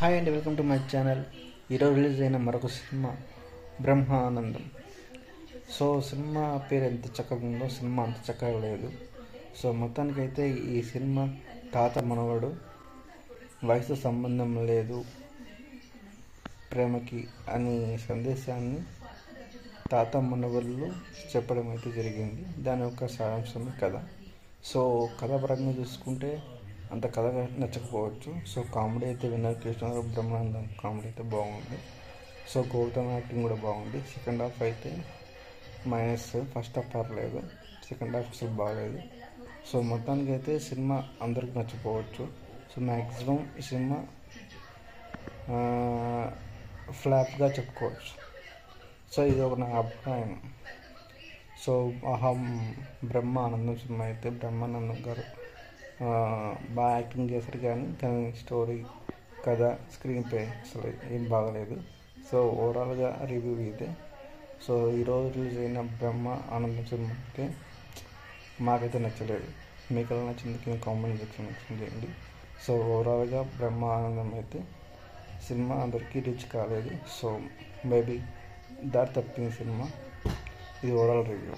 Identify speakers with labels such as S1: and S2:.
S1: Hi అండి, welcome to my channel. ఈరోజు release అయిన మరొక సినిమా బ్రహ్మానందం. సో సినిమా పేరు ఎంత చక్కగా ఉందో సినిమా అంత చక్కగా లేదు. సో మొత్తానికైతే ఈ సినిమా తాత మనవడు, వయసు సంబంధం లేదు ప్రేమకి అనే సందేశాన్ని తాత మనవళ్ళు చెప్పడం అయితే జరిగింది. దాని యొక్క సారాంశమే కథ. సో కథ పరంగా చూసుకుంటే అంత కథగా నచ్చకపోవచ్చు. సో కామెడీ అయితే విన్నర్ కృష్ణ బ్రహ్మానందం కామెడీ అయితే బాగుంది. సో గౌతమ్ యాక్టింగ్ కూడా బాగుంది. సెకండ్ హాఫ్ అయితే మైనస్, ఫస్ట్ హాఫ్ పర్లేదు, సెకండ్ హాఫ్ అసలు బాగాలేదు. సో మొత్తానికి అయితే సినిమా అందరికి నచ్చపోవచ్చు. సో మ్యాక్సిమం ఈ సినిమా ఫ్లాప్గా చెప్పుకోవచ్చు. సో ఇది ఒక నా అభిప్రాయం. సో బ్రహ్మానందం సినిమా అయితే బ్రహ్మానందం గారు బాగా యాక్టింగ్ చేశారు, కానీ దాని స్టోరీ, కథ, స్క్రీన్ ప్లే అసలు ఏం బాగలేదు. సో ఓవరాల్గా రివ్యూ ఇదే. సో ఈరోజు రిలీజ్ అయిన బ్రహ్మానందం సినిమా అయితే మాకైతే నచ్చలేదు. మీకు ఎలా నచ్చింది కింద కామెంట్ సెక్షన్ చేయండి. సో ఓవరాల్గా బ్రహ్మానందం అయితే సినిమా అందరికీ రీచ్ కాలేదు. సో మేబీ దారి తప్పింది సినిమా. ఇది ఓవరాల్ రివ్యూ.